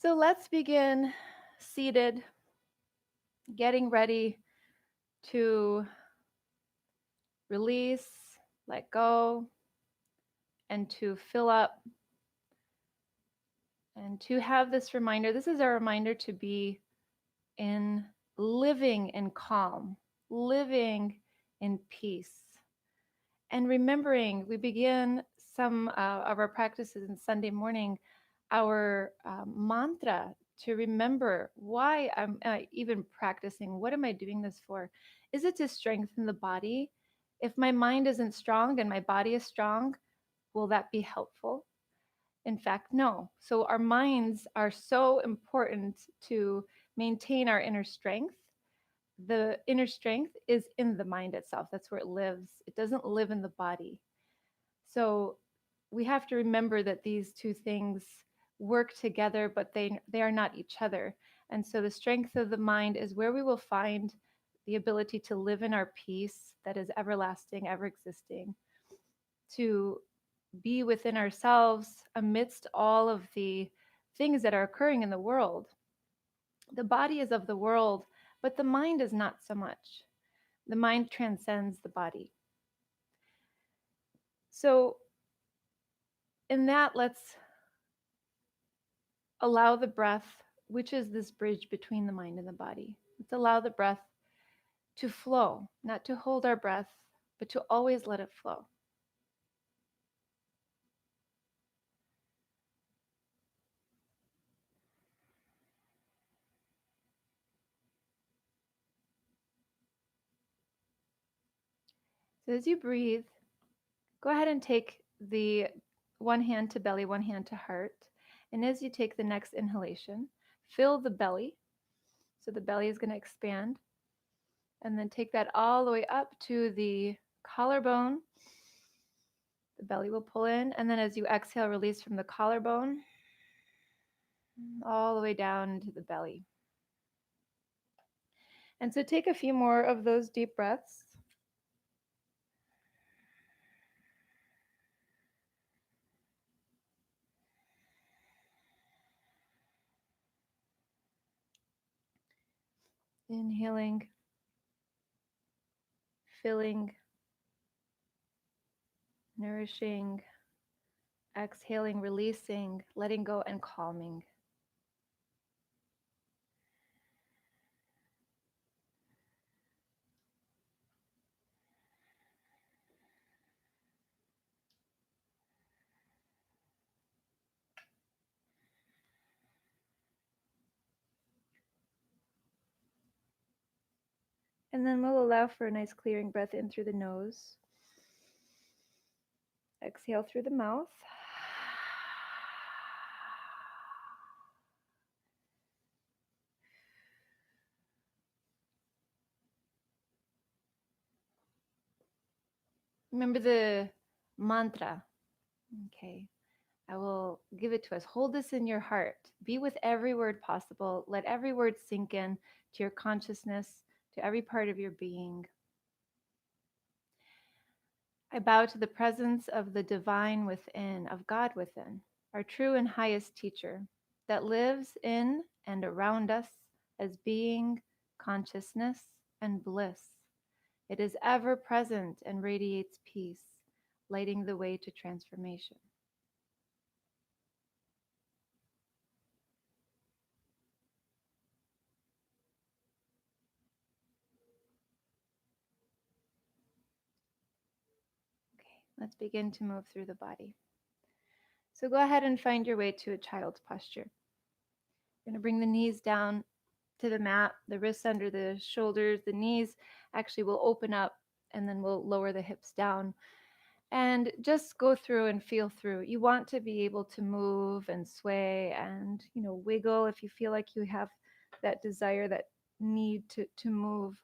So let's begin seated, getting ready to release, let go, and to fill up, and to have this reminder. This is our reminder to be in living in calm, living in peace. And remembering, we begin some of our practices in Sunday morning, our mantra to remember why I'm even practicing. What am I doing this for? Is it to strengthen the body? If my mind isn't strong and my body is strong, will that be helpful? In fact, no. So our minds are so important to maintain our inner strength. The inner strength is in the mind itself. That's where it lives. It doesn't live in the body. So we have to remember that these two things work together, but they are not each other. And so the strength of the mind is where we will find the ability to live in our peace that is everlasting, ever existing, to be within ourselves amidst all of the things that are occurring in the world. The body is of the world, but the mind is not so much. The mind transcends the body. So, in that, let's allow the breath, which is this bridge between the mind and the body. Let's allow the breath to flow, not to hold our breath, but to always let it flow. So as you breathe, go ahead and take the one hand to belly, one hand to heart. And as you take the next inhalation, fill the belly. So the belly is going to expand. And then take that all the way up to the collarbone. The belly will pull in. And then as you exhale, release from the collarbone all the way down into the belly. And so take a few more of those deep breaths. Inhaling, filling, nourishing, exhaling, releasing, letting go, and calming. And then we'll allow for a nice clearing breath in through the nose. Exhale through the mouth. Remember the mantra. Okay. I will give it to us. Hold this in your heart. Be with every word possible. Let every word sink in to your consciousness, to every part of your being. I bow to the presence of the divine within, of God within, our true and highest teacher that lives in and around us as being, consciousness, and bliss. It is ever present and radiates peace, lighting the way to transformation. Okay, let's begin to move through the body. So go ahead and find your way to a child's posture. You're going to bring the knees down to the mat, the wrists under the shoulders, the knees actually will open up, and then we'll lower the hips down. And just go through and feel through. You want to be able to move and sway and, wiggle if you feel like you have that desire, that need to move.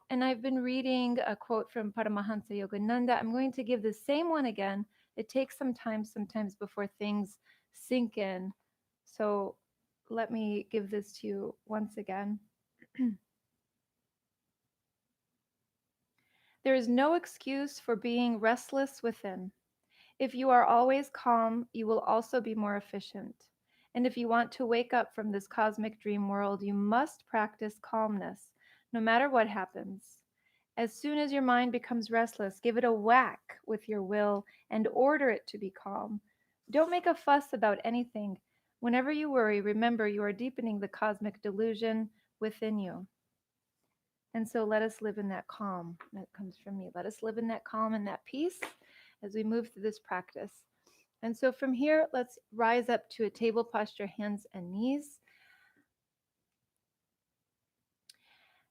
And I've been reading a quote from Paramahansa Yogananda. I'm going to give the same one again. It takes some time sometimes before things sink in. So let me give this to you once again. There is no excuse for being restless within. If you are always calm, you will also be more efficient. And if you want to wake up from this cosmic dream world, you must practice calmness, no matter what happens. As soon as your mind becomes restless, give it a whack with your will and order it to be calm. Don't make a fuss about anything. Whenever you worry, remember you are deepening the cosmic delusion within you. And so let us live in that calm. That comes from me. Let us live in that calm and that peace as we move through this practice. And so from here, let's rise up to a table posture, hands and knees.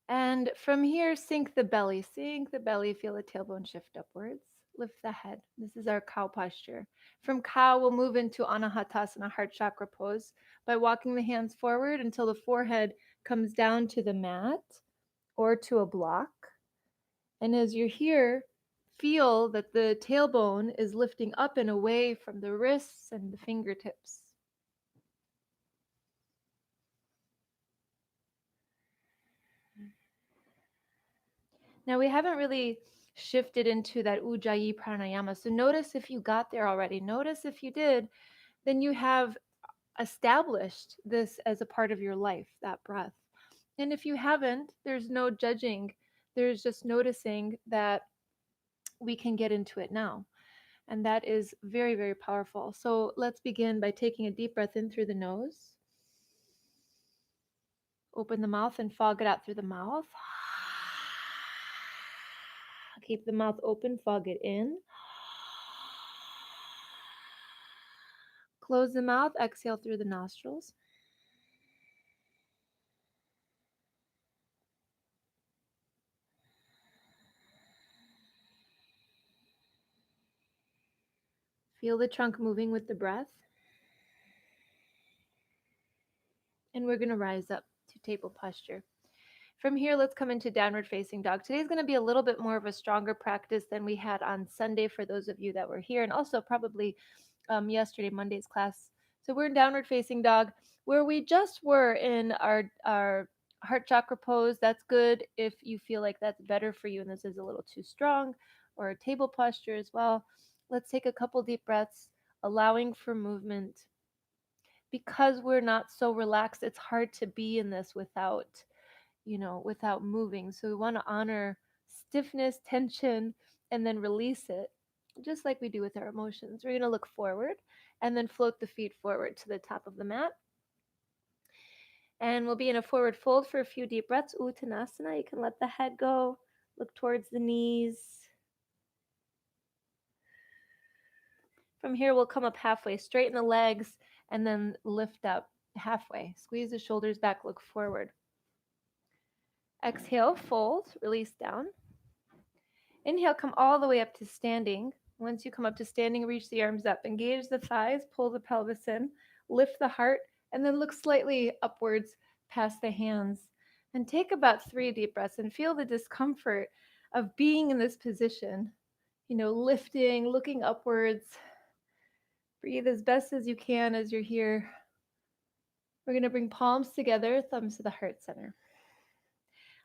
And from here, sink the belly, feel the tailbone shift upwards. Lift the head. This is our cow posture. From cow, we'll move into Anahatasana, heart chakra pose, by walking the hands forward until the forehead comes down to the mat or to a block. And as you're here, feel that the tailbone is lifting up and away from the wrists and the fingertips. Now, we haven't really shifted into that Ujjayi pranayama. So notice if you got there already. Notice if you did, then you have established this as a part of your life, that breath. And if you haven't, there's no judging. There's just noticing that we can get into it now. And that is very, very powerful. So let's begin by taking a deep breath in through the nose. Open the mouth and fog it out through the mouth. Keep the mouth open, fog it in. Close the mouth, exhale through the nostrils. Feel the trunk moving with the breath. And we're going to rise up to table posture. From here, let's come into downward facing dog. Today's going to be a little bit more of a stronger practice than we had on Sunday for those of you that were here, and also probably yesterday, Monday's class. So we're in downward facing dog, where we just were in our heart chakra pose. That's good if you feel like that's better for you and this is a little too strong, or a table posture as well. Let's take a couple deep breaths, allowing for movement. Because we're not so relaxed, it's hard to be in this without moving. So we want to honor stiffness, tension, and then release it, just like we do with our emotions. We're going to look forward and then float the feet forward to the top of the mat. And we'll be in a forward fold for a few deep breaths. Uttanasana. You can let the head go, look towards the knees. From here, we'll come up halfway, straighten the legs, and then lift up halfway. Squeeze the shoulders back, look forward. Exhale, fold, release down. Inhale, come all the way up to standing. Once you come up to standing, reach the arms up, engage the thighs, pull the pelvis in, lift the heart, and then look slightly upwards past the hands. And take about 3 deep breaths and feel the discomfort of being in this position. Lifting, looking upwards. Breathe as best as you can as you're here. We're going to bring palms together, thumbs to the heart center.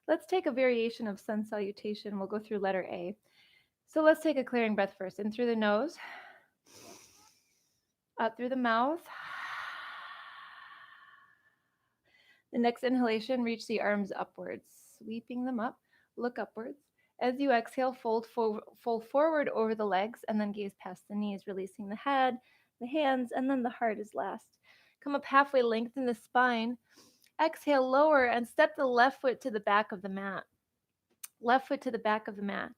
Let's take a variation of sun salutation. We'll go through letter A. So let's take a clearing breath first. In through the nose, out through the mouth. The next inhalation, reach the arms upwards, sweeping them up. Look upwards. As you exhale, fold forward over the legs and then gaze past the knees, releasing the head, the hands, and then the heart is last. Come up halfway, lengthen the spine. Exhale, lower, and step the left foot to the back of the mat. Left foot to the back of the mat.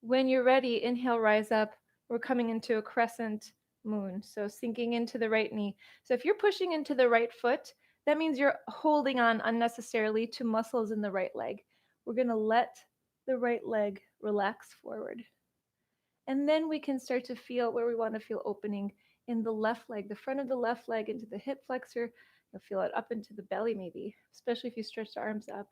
When you're ready, inhale, rise up. We're coming into a crescent moon, so sinking into the right knee. So if you're pushing into the right foot, that means you're holding on unnecessarily to muscles in the right leg. We're going to let the right leg relax forward. And then we can start to feel where we want to feel opening in the left leg, the front of the left leg into the hip flexor. You'll feel it up into the belly maybe, especially if you stretch the arms up.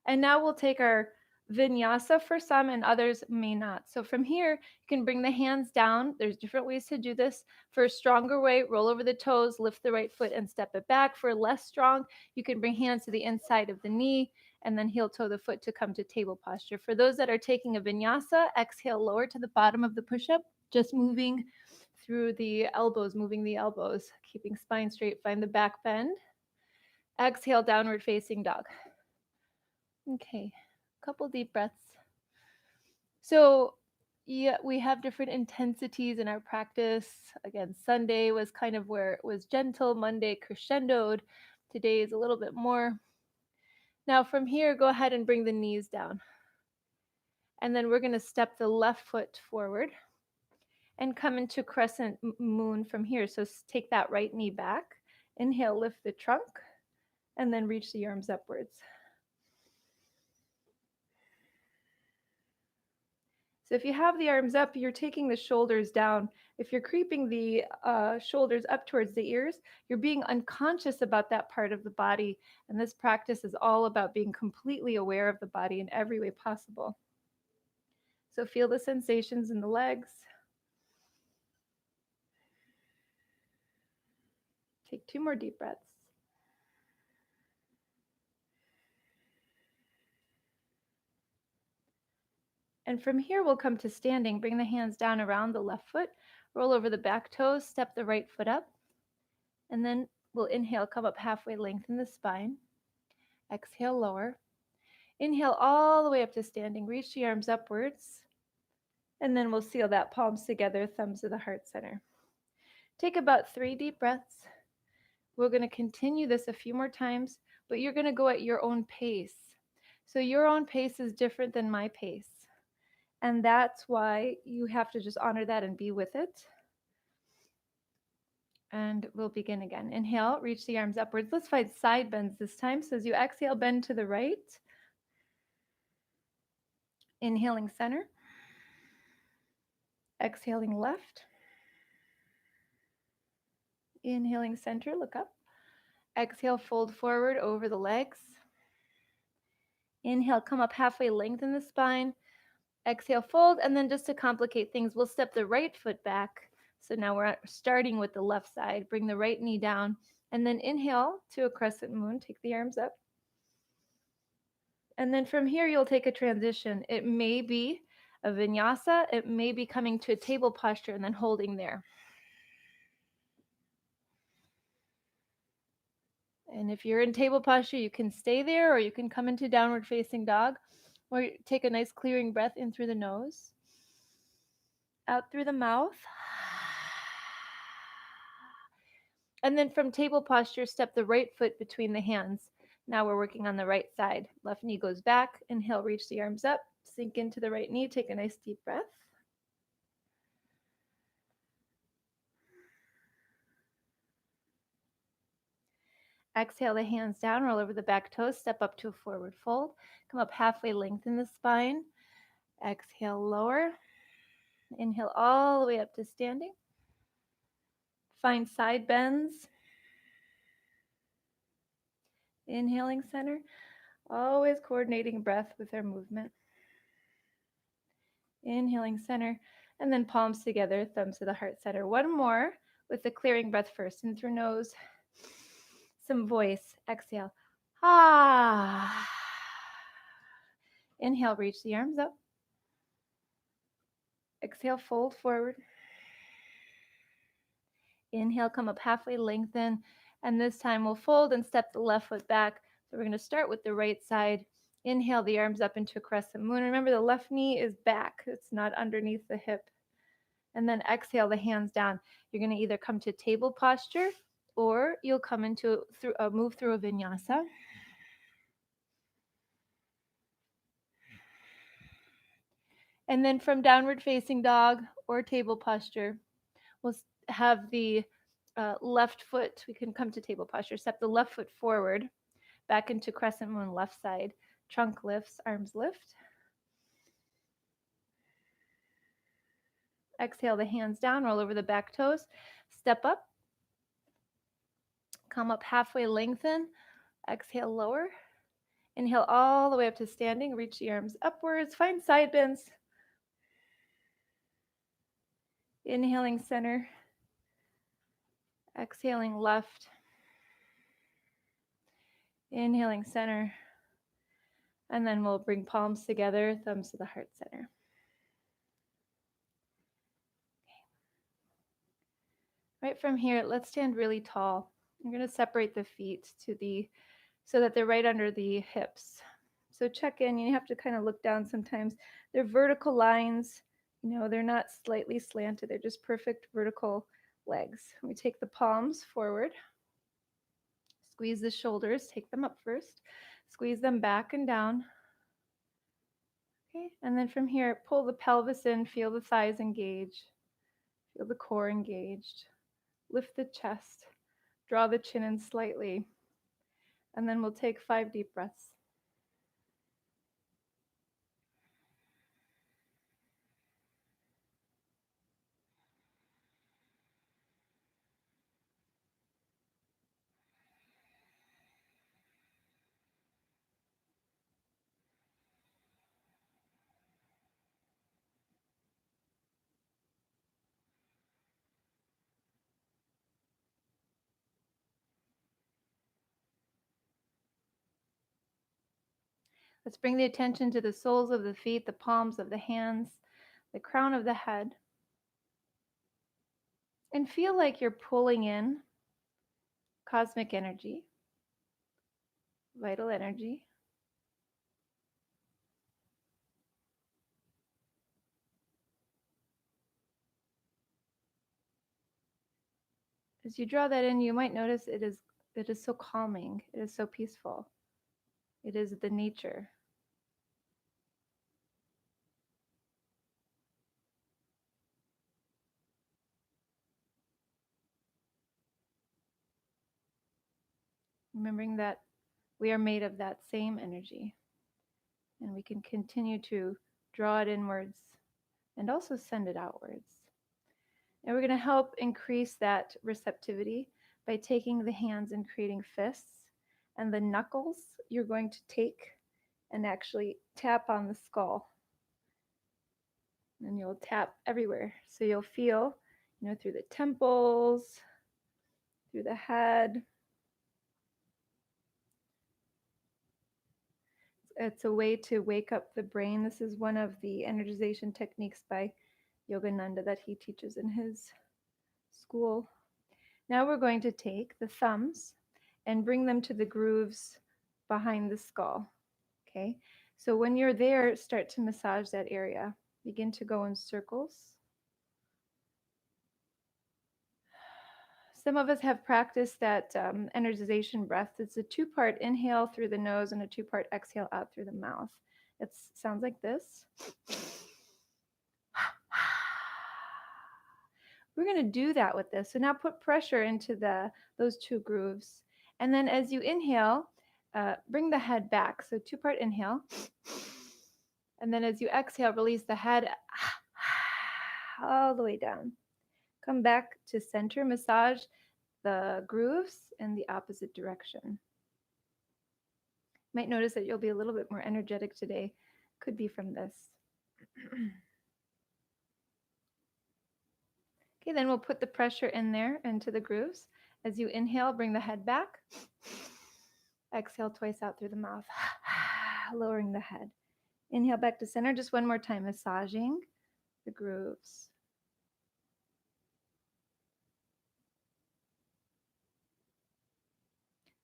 And now we'll take our vinyasa for some and others may not. So from here, you can bring the hands down. There's different ways to do this. For a stronger way, roll over the toes, lift the right foot and step it back. For less strong, you can bring hands to the inside of the knee and then heel toe the foot to come to table posture. For those that are taking a vinyasa, exhale lower to the bottom of the push-up, just moving through the elbows, moving the elbows, keeping spine straight. Find the back bend. Exhale, downward facing dog. Okay, a couple deep breaths. So yeah, we have different intensities in our practice. Again, Sunday was kind of where it was gentle, Monday crescendoed. Today is a little bit more. Now from here, go ahead and bring the knees down. And then we're going to step the left foot forward and come into Crescent Moon from here. So take that right knee back. Inhale, lift the trunk, and then reach the arms upwards. So if you have the arms up, you're taking the shoulders down. If you're creeping the shoulders up towards the ears, you're being unconscious about that part of the body. And this practice is all about being completely aware of the body in every way possible. So feel the sensations in the legs. Take 2 more deep breaths. And from here, we'll come to standing. Bring the hands down around the left foot. Roll over the back toes. Step the right foot up. And then we'll inhale, come up halfway, lengthen the spine. Exhale, lower. Inhale all the way up to standing. Reach the arms upwards. And then we'll seal that, palms together, thumbs to the heart center. Take about 3 deep breaths. We're going to continue this a few more times, but you're going to go at your own pace. So your own pace is different than my pace. And that's why you have to just honor that and be with it. And we'll begin again. Inhale, reach the arms upwards. Let's find side bends this time. So as you exhale, bend to the right. Inhaling center. Exhaling left. Inhaling center, look up. Exhale, fold forward over the legs. Inhale, come up halfway, lengthen the spine. Exhale, fold, and then just to complicate things, we'll step the right foot back. So now we're starting with the left side. Bring the right knee down, and then inhale to a crescent moon. Take the arms up. And then from here, you'll take a transition. It may be a vinyasa. It may be coming to a table posture and then holding there. And if you're in table posture, you can stay there, or you can come into downward facing dog, or take a nice clearing breath in through the nose, out through the mouth. And then from table posture, step the right foot between the hands. Now we're working on the right side. Left knee goes back. Inhale, reach the arms up. Sink into the right knee. Take a nice deep breath. Exhale the hands down, roll over the back toes, step up to a forward fold. Come up halfway, lengthen the spine. Exhale, lower. Inhale all the way up to standing. Find side bends. Inhaling center. Always coordinating breath with our movement. Inhaling center. And then palms together, thumbs to the heart center. One more with the clearing breath first. In through nose. Some voice. Exhale. Ah. Inhale, reach the arms up. Exhale, fold forward. Inhale, come up halfway, lengthen. And this time we'll fold and step the left foot back. So we're going to start with the right side. Inhale the arms up into a crescent moon. Remember, the left knee is back. It's not underneath the hip. And then exhale the hands down. You're going to either come to table posture, or you'll come into move through a vinyasa. And then from downward facing dog or table posture, we'll have the left foot. We can come to table posture. Step the left foot forward, back into crescent moon, left side. Trunk lifts, arms lift. Exhale the hands down, roll over the back toes. Step up. Come up halfway, lengthen. Exhale, lower. Inhale all the way up to standing. Reach the arms upwards. Find side bends. Inhaling center. Exhaling left. Inhaling center. And then we'll bring palms together, thumbs to the heart center. Right from here, let's stand really tall. I'm going to separate the feet so that they're right under the hips. So check in. You have to kind of look down sometimes. They're vertical lines. They're not slightly slanted. They're just perfect vertical legs. We take the palms forward. Squeeze the shoulders. Take them up first. Squeeze them back and down. Okay, and then from here, pull the pelvis in. Feel the thighs engage. Feel the core engaged. Lift the chest. Draw the chin in slightly. And then we'll take 5 deep breaths. Let's bring the attention to the soles of the feet, the palms of the hands, the crown of the head. And feel like you're pulling in cosmic energy, vital energy. As you draw that in, you might notice it is so calming. It is so peaceful. It is the nature. Remembering that we are made of that same energy, and we can continue to draw it inwards and also send it outwards. And we're going to help increase that receptivity by taking the hands and creating fists, and the knuckles you're going to take and actually tap on the skull. And you'll tap everywhere. So you'll feel, through the temples, through the head. It's a way to wake up the brain. This is one of the energization techniques by Yogananda that he teaches in his school. Now we're going to take the thumbs and bring them to the grooves behind the skull. Okay, so when you're there, start to massage that area. Begin to go in circles. Some of us have practiced that energization breath. It's a 2-part inhale through the nose and a 2-part exhale out through the mouth. It sounds like this. We're going to do that with this. So now put pressure into those 2 grooves. And then as you inhale, bring the head back. So 2-part inhale. And then as you exhale, release the head all the way down. Come back to center, massage the grooves in the opposite direction. You might notice that you'll be a little bit more energetic today. Could be from this. Okay, then we'll put the pressure in there into the grooves. As you inhale, bring the head back. Exhale twice out through the mouth, lowering the head. Inhale back to center, just one more time, massaging the grooves.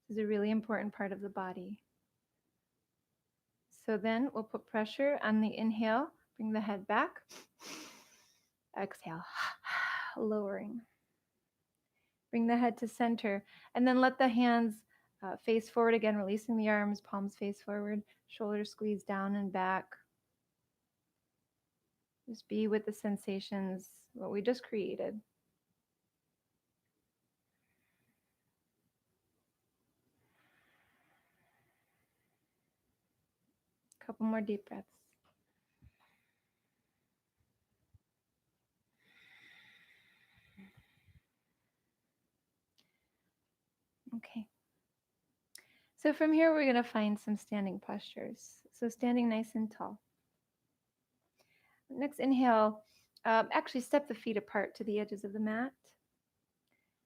This is a really important part of the body. So then we'll put pressure on the inhale, bring the head back. Exhale, lowering. Bring the head to center, and then let the hands face forward again, releasing the arms, palms face forward, shoulders squeeze down and back. Just be with the sensations, what we just created. A couple more deep breaths. Okay. So from here, we're going to find some standing postures. So standing nice and tall. Next inhale, actually step the feet apart to the edges of the mat.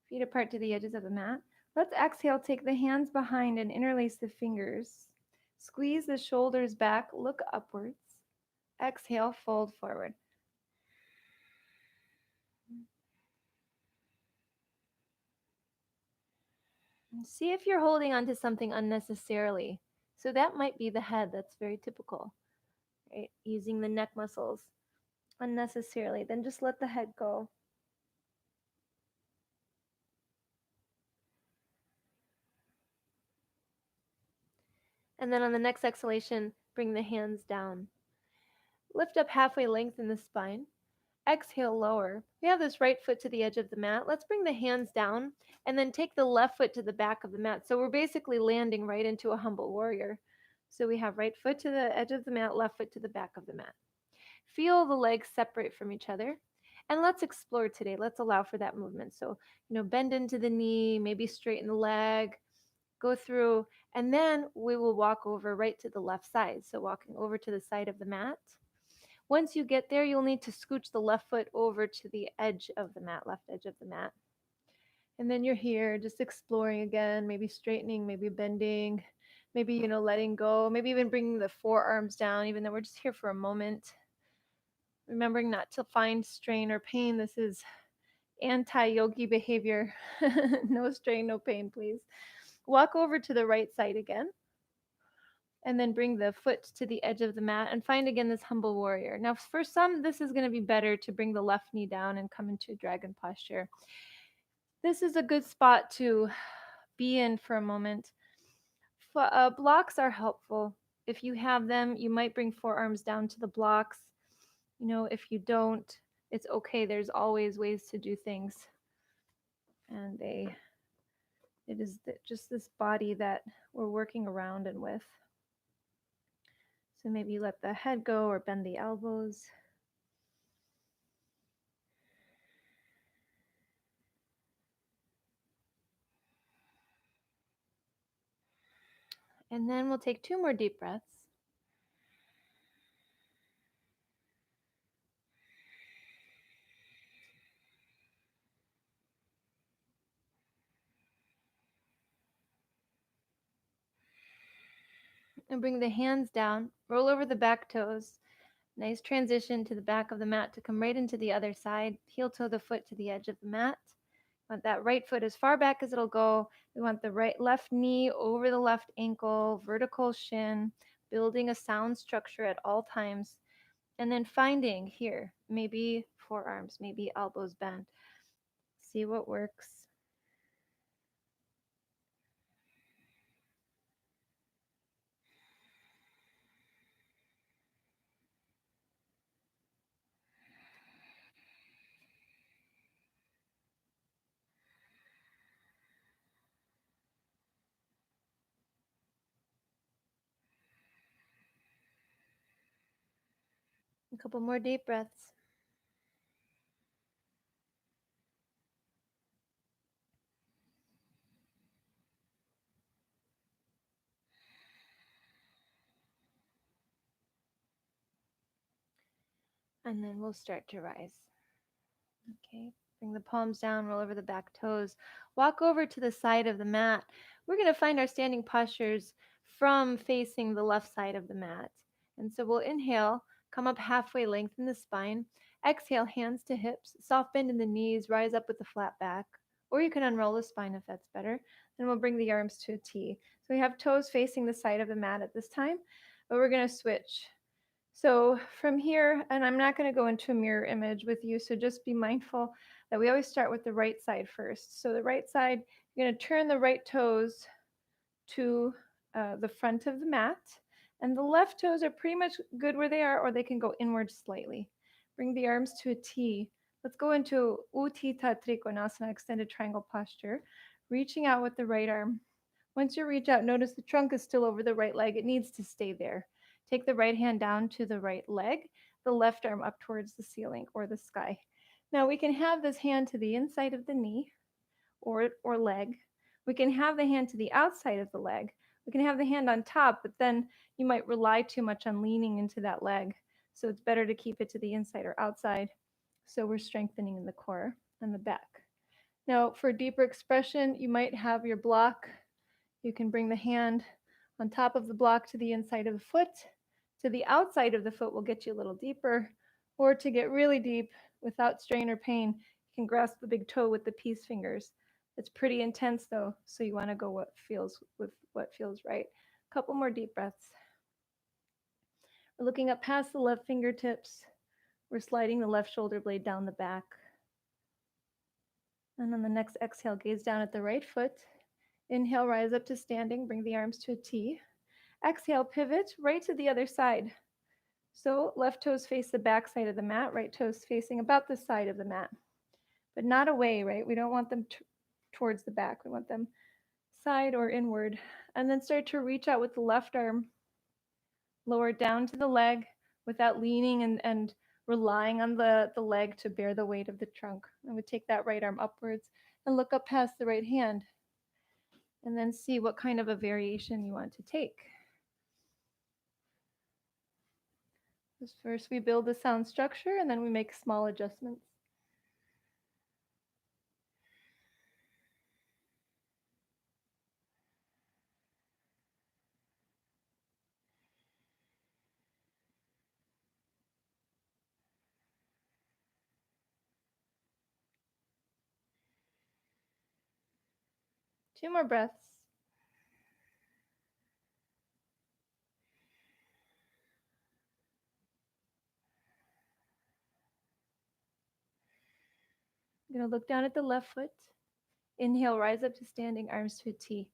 Feet apart to the edges of the mat. Let's exhale, take the hands behind and interlace the fingers. Squeeze the shoulders back, look upwards. Exhale, fold forward. See if you're holding onto something unnecessarily. So that might be the head. That's very typical, right? Using the neck muscles unnecessarily. Then just let the head go. And then on the next exhalation, bring the hands down. Lift up halfway, lengthen the spine. Exhale, lower. We have this right foot to the edge of the mat. Let's bring the hands down and then take the left foot to the back of the mat. So we're basically landing right into a humble warrior. So we have right foot to the edge of the mat, left foot to the back of the mat. Feel the legs separate from each other. And let's explore today. Let's allow for that movement. So, bend into the knee, maybe straighten the leg, go through, and then we will walk over right to the left side. So, walking over to the side of the mat. Once you get there, you'll need to scooch the left foot over to the edge of the mat, left edge of the mat. And then you're here just exploring again, maybe straightening, maybe bending, maybe, letting go, maybe even bringing the forearms down, even though we're just here for a moment. Remembering not to find strain or pain. This is anti-yogi behavior. No strain, no pain, please. Walk over to the right side again. And then bring the foot to the edge of the mat and find again this humble warrior. Now, for some, this is going to be better to bring the left knee down and come into dragon posture. This is a good spot to be in for a moment. Blocks are helpful. If you have them, you might bring forearms down to the blocks. If you don't, it's okay. There's always ways to do things. And it is just this body that we're working around and with. So maybe you let the head go or bend the elbows. And then we'll take 2 more deep breaths. And bring the hands down, roll over the back toes. Nice transition to the back of the mat to come right into the other side. Heel toe the foot to the edge of the mat. Want that right foot as far back as it'll go. We want the left knee over the left ankle, vertical shin, building a sound structure at all times. And then finding here, maybe forearms, maybe elbows bent. See what works. A couple more deep breaths. And then we'll start to rise. Okay, bring the palms down, roll over the back toes. Walk over to the side of the mat. We're going to find our standing postures from facing the left side of the mat. And so we'll inhale, come up halfway, lengthen the spine. Exhale, hands to hips, soft bend in the knees, rise up with the flat back. Or you can unroll the spine if that's better. Then we'll bring the arms to a T. So we have toes facing the side of the mat at this time, but we're going to switch. So from here, and I'm not going to go into a mirror image with you, so just be mindful that we always start with the right side first. So the right side, you're going to turn the right toes to the front of the mat, and the left toes are pretty much good where they are, or they can go inward slightly. Bring the arms to a T. Let's go into Utthita Trikonasana, extended triangle posture, reaching out with the right arm. Once you reach out, notice the trunk is still over the right leg. It needs to stay there. Take the right hand down to the right leg, the left arm up towards the ceiling or the sky. Now we can have this hand to the inside of the knee or leg. We can have the hand to the outside of the leg. We can have the hand on top, but then you might rely too much on leaning into that leg. So it's better to keep it to the inside or outside. So we're strengthening in the core and the back. Now, for deeper expression, you might have your block. You can bring the hand on top of the block to the inside of the foot. To the outside of the foot will get you a little deeper. Or to get really deep without strain or pain, you can grasp the big toe with the peace fingers. It's pretty intense though, so you want to go with what feels right. A couple more deep breaths. We're looking up past the left fingertips. We're sliding the left shoulder blade down the back. And on the next exhale, gaze down at the right foot. Inhale, rise up to standing, bring the arms to a T. Exhale, pivot right to the other side. So left toes face the back side of the mat, right toes facing about the side of the mat, but not away, right? We don't want them towards the back. We want them side or inward. And then start to reach out with the left arm, lower down to the leg without leaning and relying on the leg to bear the weight of the trunk. And we take that right arm upwards and look up past the right hand. And then see what kind of a variation you want to take. First, we build the sound structure, and then we make small adjustments. Two more breaths. I'm going to look down at the left foot. Inhale, rise up to standing, arms to a T.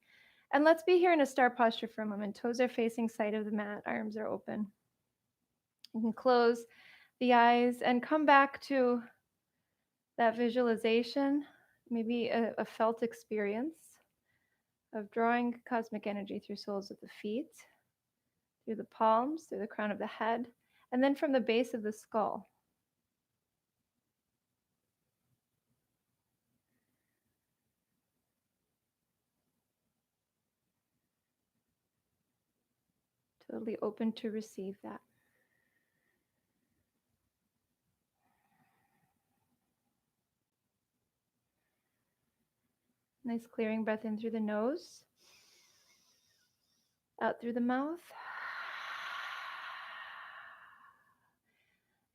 And let's be here in a star posture for a moment. Toes are facing side of the mat, arms are open. You can close the eyes and come back to that visualization, maybe a felt experience of drawing cosmic energy through soles of the feet, through the palms, through the crown of the head, and then from the base of the skull. Totally open to receive that. Nice clearing breath in through the nose, out through the mouth.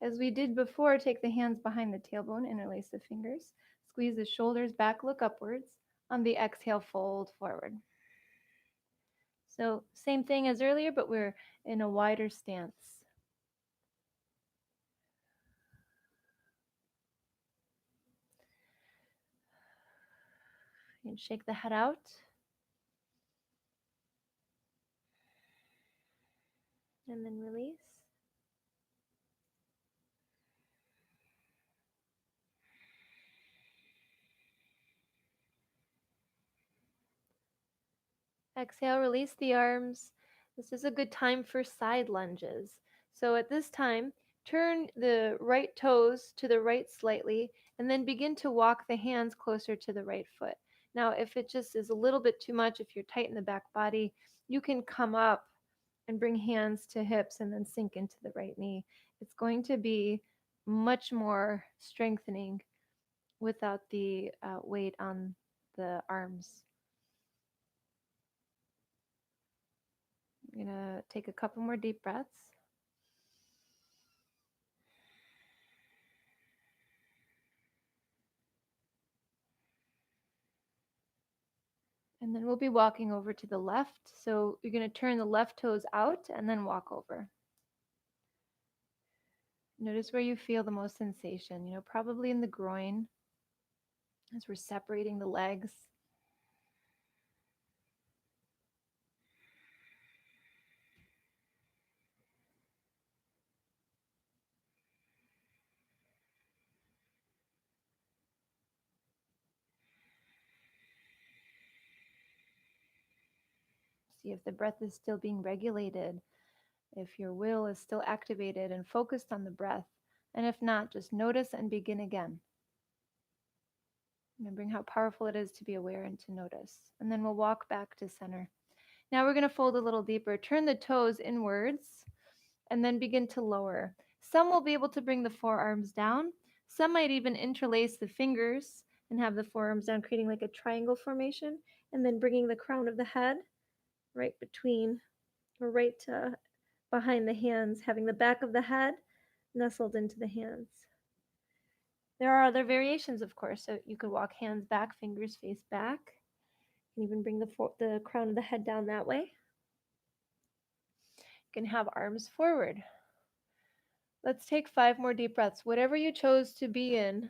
As we did before, take the hands behind the tailbone, interlace the fingers, squeeze the shoulders back, look upwards. On the exhale, fold forward. So same thing as earlier, but we're in a wider stance. And shake the head out. And then release. Exhale, release the arms. This is a good time for side lunges. So at this time, turn the right toes to the right slightly, and then begin to walk the hands closer to the right foot. Now, if it just is a little bit too much, if you're tight in the back body, you can come up and bring hands to hips and then sink into the right knee. It's going to be much more strengthening without the weight on the arms. I'm going to take a couple more deep breaths. And then we'll be walking over to the left. So you're going to turn the left toes out and then walk over. Notice where you feel the most sensation, probably in the groin as we're separating the legs. See if the breath is still being regulated, if your will is still activated and focused on the breath. And if not, just notice and begin again. Remembering how powerful it is to be aware and to notice. And then we'll walk back to center. Now we're going to fold a little deeper. Turn the toes inwards and then begin to lower. Some will be able to bring the forearms down. Some might even interlace the fingers and have the forearms down, creating like a triangle formation, and then bringing the crown of the head right between or right behind the hands, having the back of the head nestled into the hands. There are other variations, of course. So you could walk hands back, fingers face back. You can even bring the crown of the head down that way. You can have arms forward. Let's take 5 more deep breaths. Whatever you chose to be in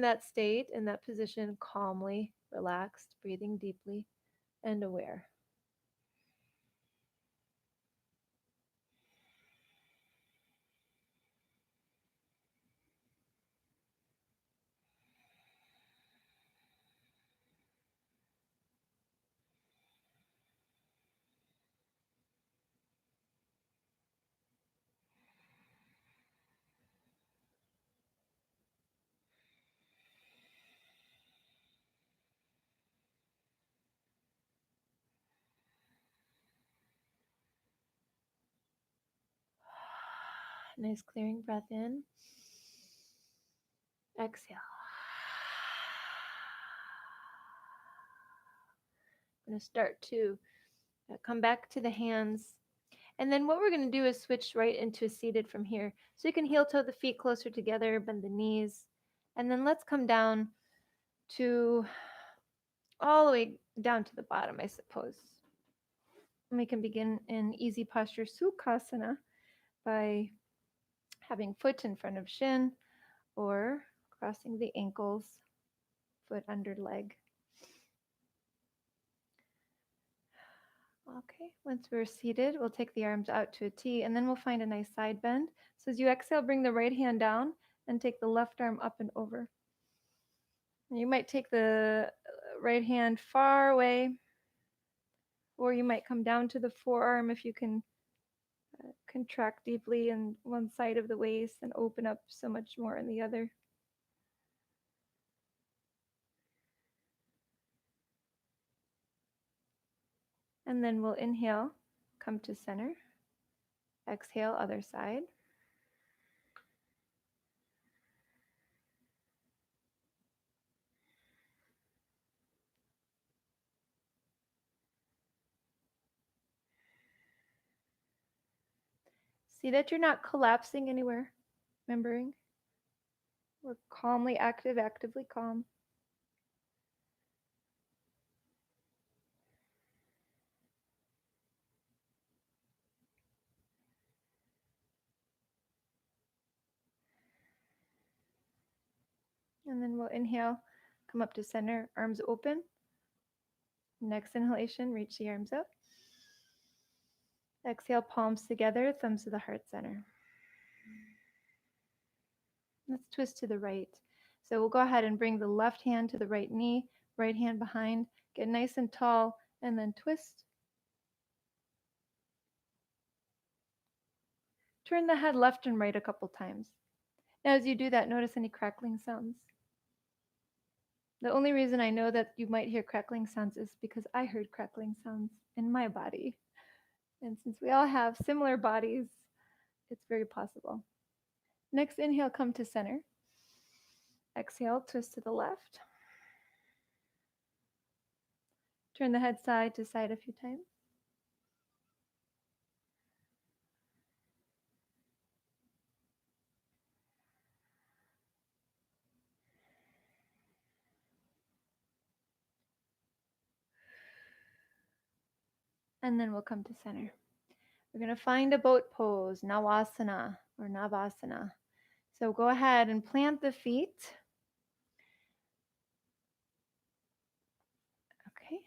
that state, in that position, calmly, relaxed, breathing deeply, and aware. Nice clearing breath in. Exhale. I'm going to start to come back to the hands. And then what we're going to do is switch right into a seated from here. So you can heel toe the feet closer together, bend the knees. And then let's come down to all the way down to the bottom, I suppose. And we can begin in easy posture Sukhasana by having foot in front of shin or crossing the ankles, foot under leg. Okay, once we're seated, we'll take the arms out to a T, and then we'll find a nice side bend. So as you exhale, bring the right hand down and take the left arm up and over. And you might take the right hand far away, or you might come down to the forearm if you can contract deeply in one side of the waist and open up so much more in the other. And then we'll inhale, come to center. Exhale, other side. See that you're not collapsing anywhere, remembering we're calmly active, actively calm. And then we'll inhale, come up to center, arms open. Next inhalation, reach the arms up. Exhale, palms together, thumbs to the heart center. Let's twist to the right. So we'll go ahead and bring the left hand to the right knee, right hand behind, get nice and tall, and then twist. Turn the head left and right a couple times. Now as you do that, notice any crackling sounds. The only reason I know that you might hear crackling sounds is because I heard crackling sounds in my body. And since we all have similar bodies, it's very possible. Next inhale, come to center. Exhale, twist to the left. Turn the head side to side a few times. And then we'll come to center. We're going to find a boat pose, Navasana or Navasana. So go ahead and plant the feet. Okay.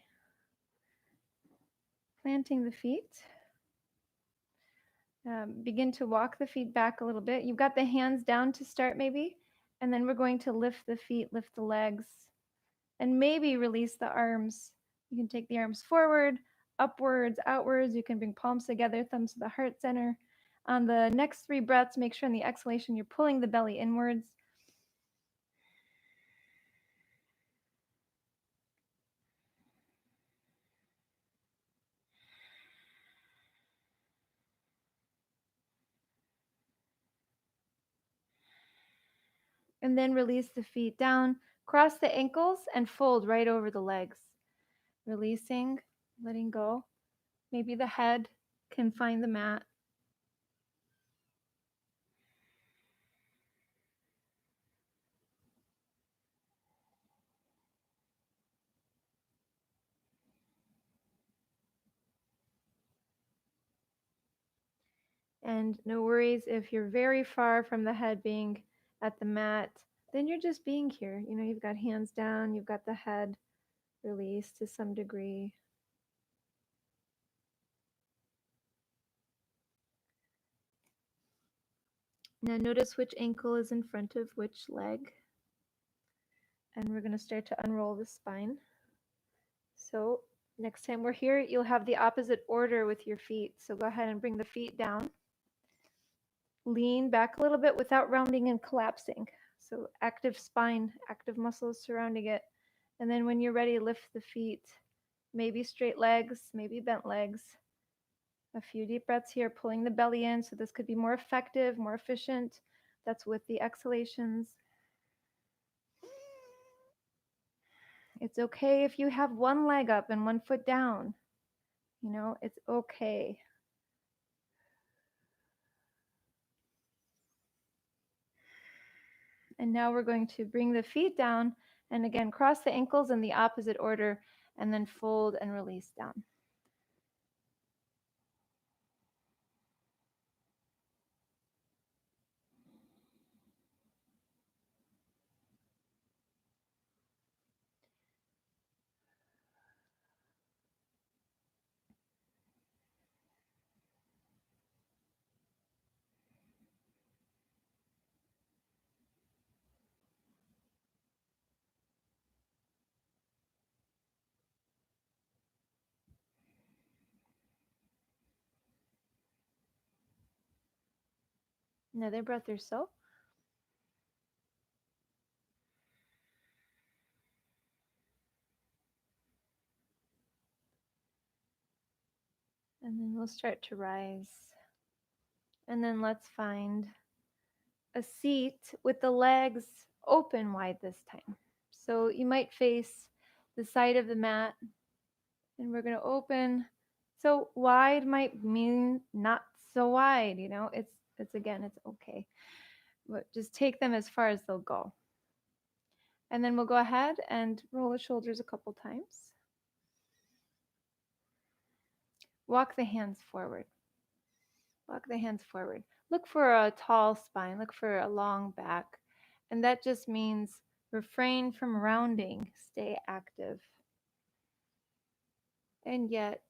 Planting the feet. Begin to walk the feet back a little bit. You've got the hands down to start maybe, and then we're going to lift the feet, lift the legs, and maybe release the arms. You can take the arms forward, upwards, outwards. You can bring palms together, thumbs to the heart center. On the next 3 breaths, make sure in the exhalation you're pulling the belly inwards. And then release the feet down, cross the ankles, and fold right over the legs. Releasing, letting go. Maybe the head can find the mat. And no worries if you're very far from the head being at the mat, then you're just being here. You know, you've got hands down, you've got the head released to some degree. Now notice which ankle is in front of which leg. And we're going to start to unroll the spine. So next time we're here, you'll have the opposite order with your feet. So go ahead and bring the feet down. Lean back a little bit without rounding and collapsing. So active spine, active muscles surrounding it. And then when you're ready, lift the feet. Maybe straight legs, maybe bent legs. A few deep breaths here, pulling the belly in. So this could be more effective, more efficient. That's with the exhalations. It's okay if you have one leg up and one foot down. You know, it's okay. And now we're going to bring the feet down and again, cross the ankles in the opposite order and then fold and release down. Another breath or so. And then we'll start to rise. And then let's find a seat with the legs open wide this time. So you might face the side of the mat and we're going to open. So wide might mean not so wide, you know, it's again, it's okay. But just take them as far as they'll go. And then we'll go ahead and roll the shoulders a couple times. Walk the hands forward. Walk the hands forward. Look for a tall spine. Look for a long back. And that just means refrain from rounding. Stay active. And yet,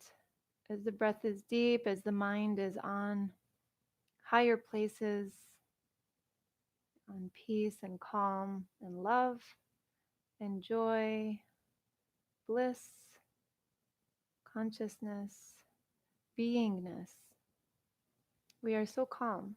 as the breath is deep, as the mind is on higher places, on peace and calm and love and joy, bliss, consciousness, beingness, we are so calm.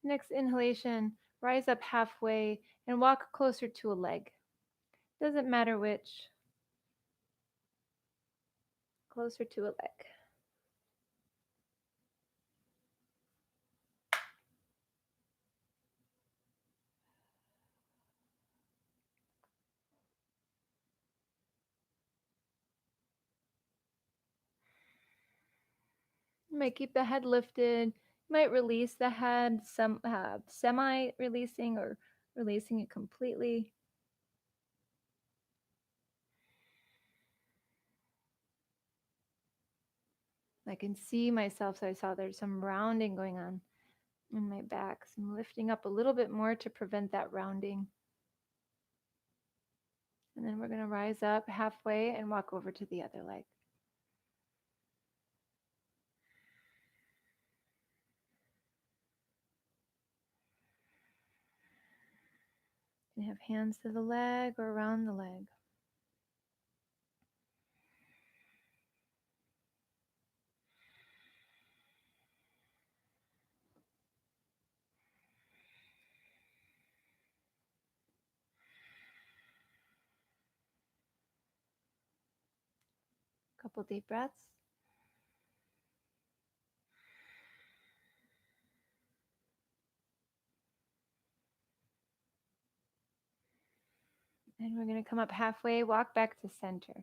Next inhalation, rise up halfway and walk closer to a leg. Doesn't matter which. Closer to a leg. You might keep the head lifted. You might release the head, some semi-releasing or releasing it completely. I can see myself, so I saw there's some rounding going on in my back. So I'm lifting up a little bit more to prevent that rounding. And then we're going to rise up halfway and walk over to the other leg. You can have hands to the leg or around the leg. Couple deep breaths. And we're going to come up halfway, walk back to center.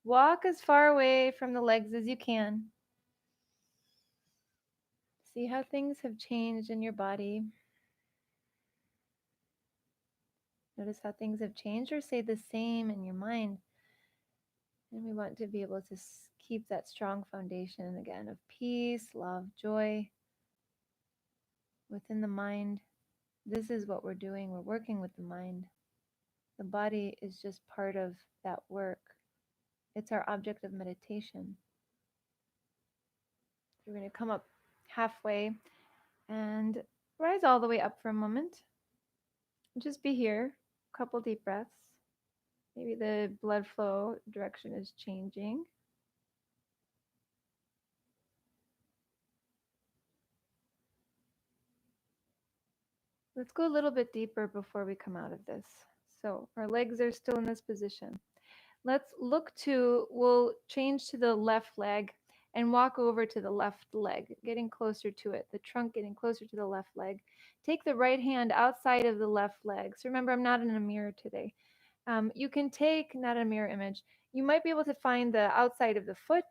Walk as far away from the legs as you can. See how things have changed in your body. Notice how things have changed or stay the same in your mind. And we want to be able to keep that strong foundation again of peace, love, joy within the mind. This is what we're doing. We're working with the mind. The body is just part of that work. It's our object of meditation. We're going to come up halfway and rise all the way up for a moment. Just be here. A couple deep breaths. Maybe the blood flow direction is changing. Let's go a little bit deeper before we come out of this. So our legs are still in this position. Let's look to, we'll change to the left leg and walk over to the left leg, getting closer to it, the trunk getting closer to the left leg. Take the right hand outside of the left leg. So remember, I'm not in a mirror today. You can take, not a mirror image, you might be able to find the outside of the foot.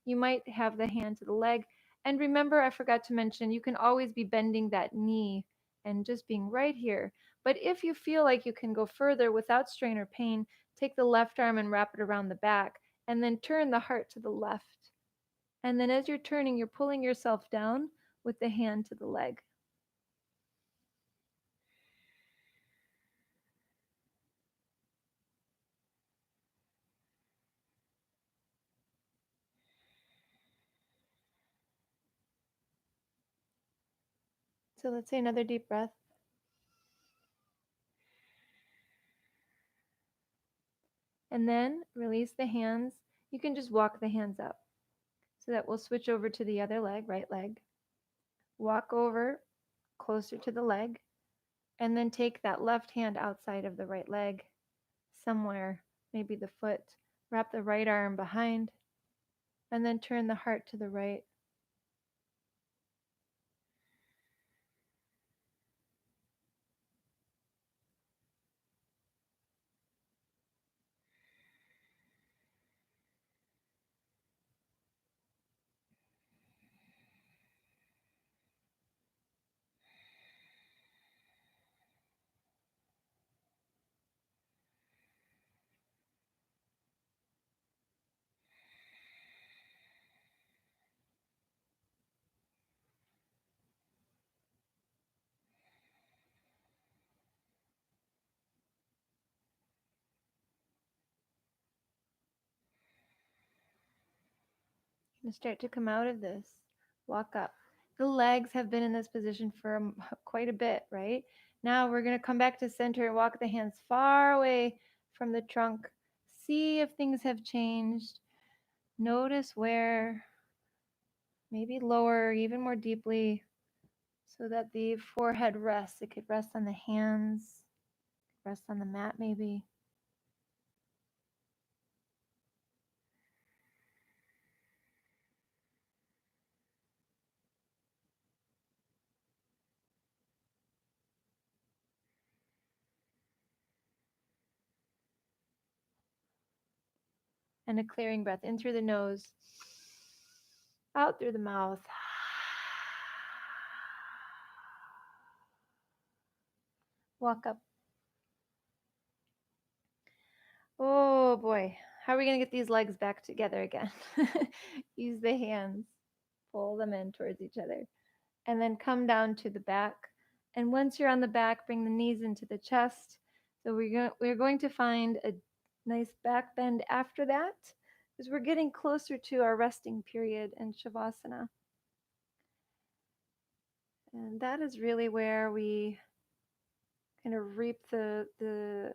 You might have the hand to the leg. And remember, I forgot to mention, you can always be bending that knee and just being right here. But if you feel like you can go further without strain or pain, take the left arm and wrap it around the back, and then turn the heart to the left. And then as you're turning, you're pulling yourself down with the hand to the leg. So let's say another deep breath. And then release the hands. You can just walk the hands up. So that we'll switch over to the other leg, right leg. Walk over closer to the leg. And then take that left hand outside of the right leg, somewhere, maybe the foot. Wrap the right arm behind. And then turn the heart to the right. And start to come out of this. Walk up. The legs have been in this position for quite a bit, right? Now we're going to come back to center and walk the hands far away from the trunk. See if things have changed. Notice where, maybe lower, even more deeply, so that the forehead rests. It could rest on the hands, rest on the mat maybe. And a clearing breath in through the nose, out through the mouth. Walk up. Oh boy, how are we going to get these legs back together again? Use the hands, pull them in towards each other, and then come down to the back. And once you're on the back, bring the knees into the chest. So we're going to find a nice back bend after that, because we're getting closer to our resting period in Shavasana. And that is really where we kind of reap the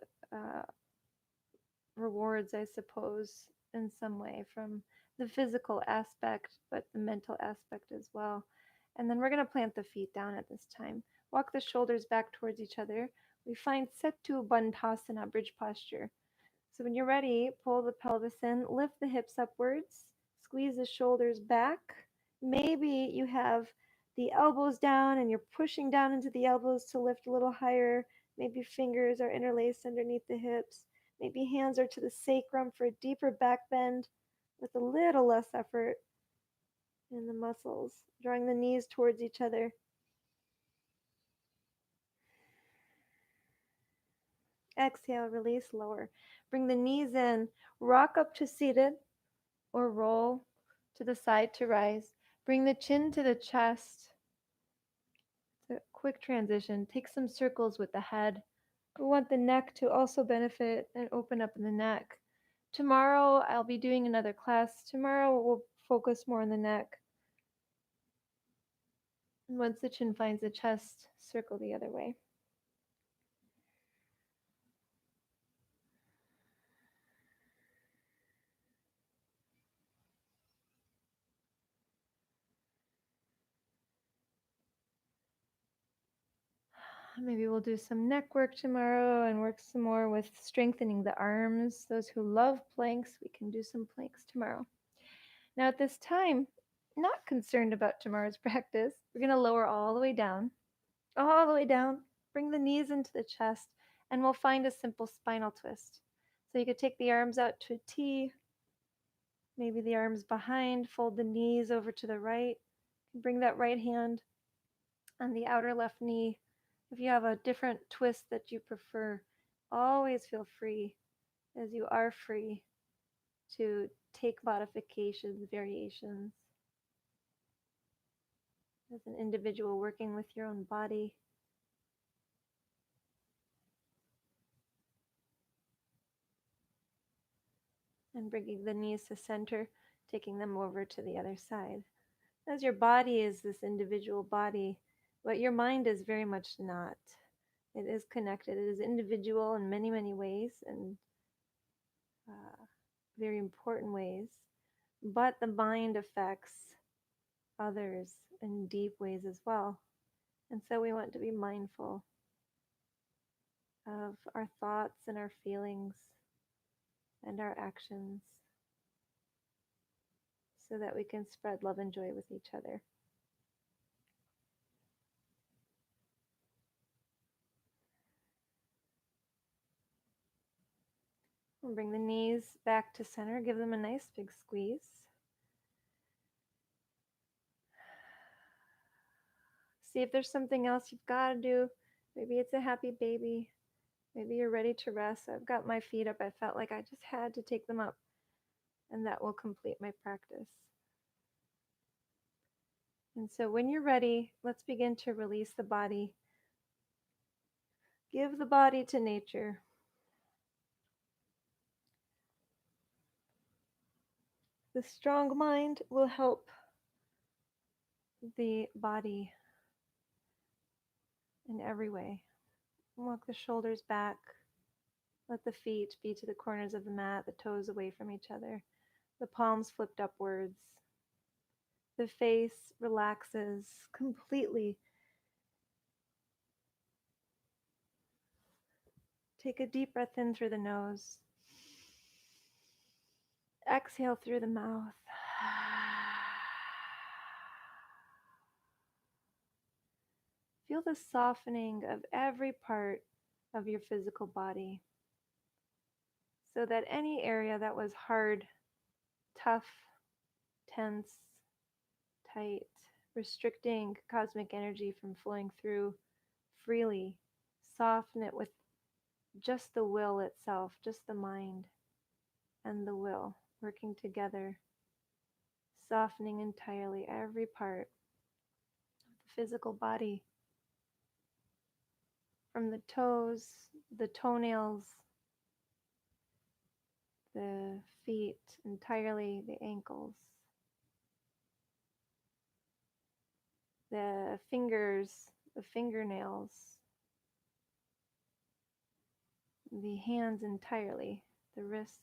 rewards, I suppose, in some way from the physical aspect, but the mental aspect as well. And then we're going to plant the feet down at this time. Walk the shoulders back towards each other. We find Setu Bandhasana, bridge posture. So when you're ready, pull the pelvis in, lift the hips upwards, squeeze the shoulders back. Maybe you have the elbows down and you're pushing down into the elbows to lift a little higher. Maybe fingers are interlaced underneath the hips. Maybe hands are to the sacrum for a deeper back bend with a little less effort. in the muscles, drawing the knees towards each other. Exhale, release, lower. Bring the knees in, rock up to seated or roll to the side to rise. Bring the chin to the chest. It's a quick transition. Take some circles with the head. We want the neck to also benefit and open up in the neck. Tomorrow I'll be doing another class. Tomorrow we'll focus more on the neck. And once the chin finds the chest, circle the other way. Maybe we'll do some neck work tomorrow and work some more with strengthening the arms. Those who love planks, we can do some planks tomorrow. Now at this time, not concerned about tomorrow's practice, we're going to lower all the way down. All the way down. Bring the knees into the chest, and we'll find a simple spinal twist. So you could take the arms out to a T, maybe the arms behind, fold the knees over to the right. Bring that right hand on the outer left knee. If you have a different twist that you prefer, always feel free, as you are free, to take modifications, variations. As an individual working with your own body. And bringing the knees to center, taking them over to the other side. As your body is this individual body, but your mind is very much not. It is connected. It is individual in many, many ways, and very important ways. But the mind affects others in deep ways as well. And so we want to be mindful of our thoughts and our feelings and our actions, so that we can spread love and joy with each other. And bring the knees back to center. Give them a nice big squeeze. See if there's something else you've got to do. Maybe it's a happy baby. Maybe you're ready to rest. I've got my feet up. I felt like I just had to take them up. And that will complete my practice. And so when you're ready, let's begin to release the body. Give the body to nature. The strong mind will help the body in every way. Walk the shoulders back. Let the feet be to the corners of the mat, the toes away from each other, the palms flipped upwards. The face relaxes completely. Take a deep breath in through the nose. Exhale through the mouth. Feel the softening of every part of your physical body, so that any area that was hard, tough, tense, tight, restricting cosmic energy from flowing through freely, soften it with just the will itself, just the mind and the will working together, softening entirely every part of the physical body, from the toes, the toenails, the feet, entirely the ankles, the fingers, the fingernails, the hands entirely, the wrists,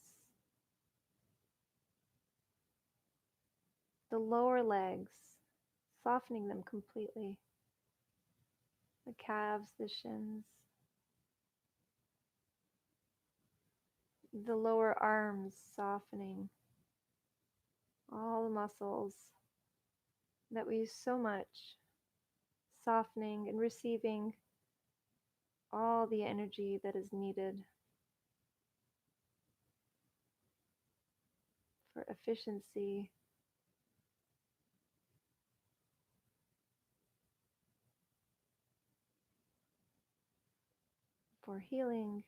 the lower legs, softening them completely, the calves, the shins, the lower arms, softening all the muscles that we use so much, softening and receiving all the energy that is needed for efficiency, for healing.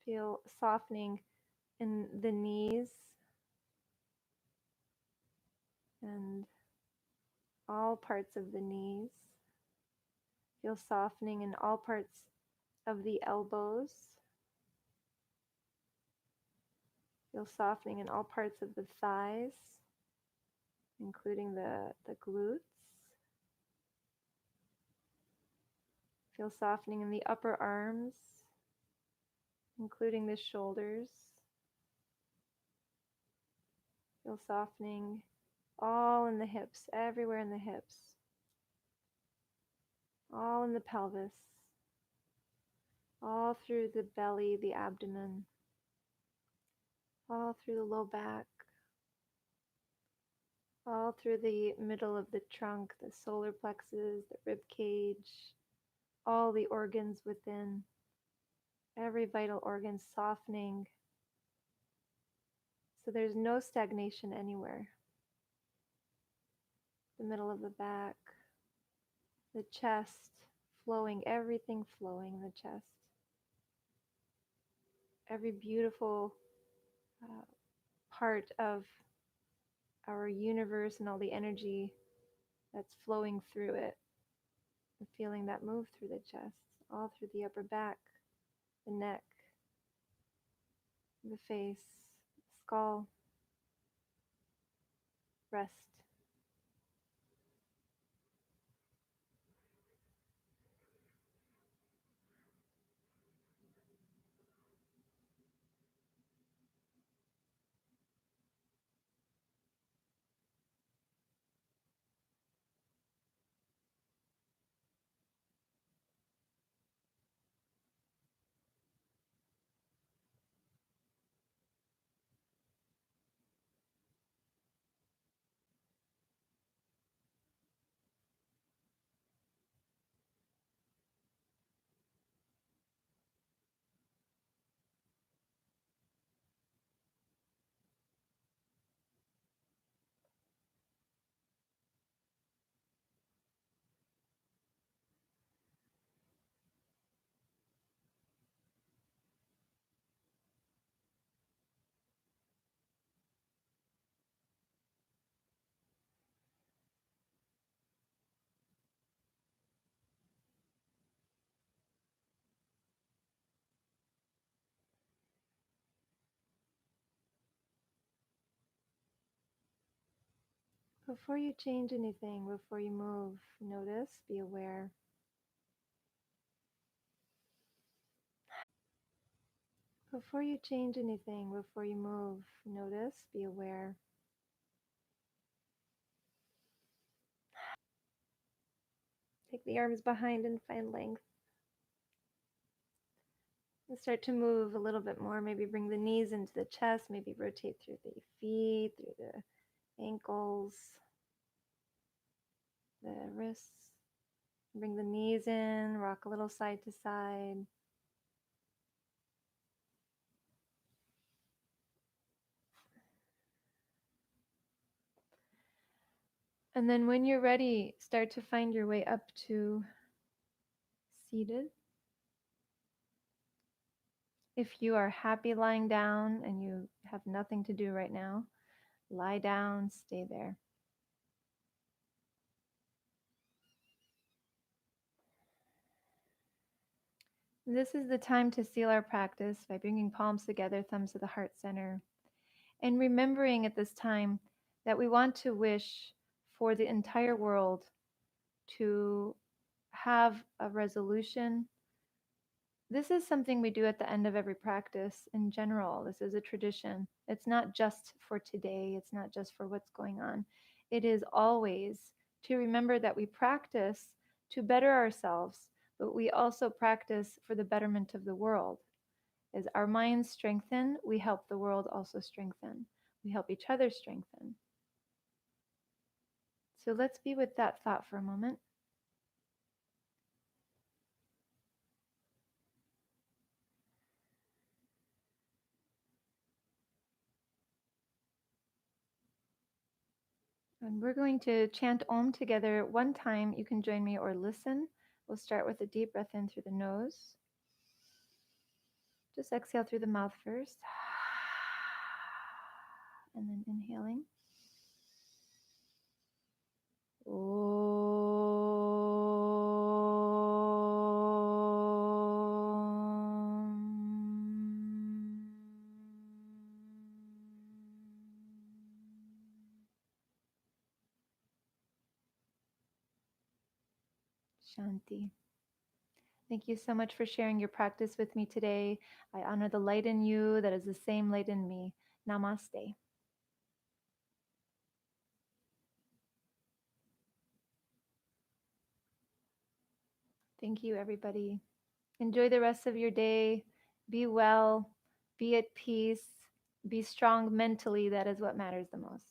Feel softening in the knees and all parts of the knees. Feel softening in all parts of the elbows. Feel softening in all parts of the thighs, including the glutes. Feel softening in the upper arms, including the shoulders. Feel softening all in the hips, everywhere in the hips, all in the pelvis, all through the belly, the abdomen, all through the low back, all through the middle of the trunk, the solar plexus, the rib cage, all the organs within, every vital organ softening. So there's no stagnation anywhere. The middle of the back, the chest flowing, everything flowing in the chest. Every beautiful part of our universe and all the energy that's flowing through it. And feeling that move through the chest, all through the upper back, the neck, the face, skull, breast. Before you change anything, before you move, notice, be aware. Before you change anything, before you move, notice, be aware. Take the arms behind and find length. And start to move a little bit more. Maybe bring the knees into the chest. Maybe rotate through the feet, through the ankles, the wrists. Bring the knees in, rock a little side to side. And then when you're ready, start to find your way up to seated. If you are happy lying down and you have nothing to do right now, lie down, stay there. This is the time to seal our practice by bringing palms together, thumbs to the heart center, and remembering at this time that we want to wish for the entire world to have a resolution. This is something we do at the end of every practice in general. This is a tradition. It's not just for today, it's not just for what's going on. It is always to remember that we practice to better ourselves, but we also practice for the betterment of the world. As our minds strengthen, we help the world also strengthen. We help each other strengthen. So let's be with that thought for a moment. And we're going to chant Om together one time. You can join me or listen. We'll start with a deep breath in through the nose. Just exhale through the mouth first. And then inhaling. Shanti. Thank you so much for sharing your practice with me today. I honor the light in you that is the same light in me. Namaste. Thank you, everybody. Enjoy the rest of your day. Be well, be at peace, be strong mentally. That is what matters the most.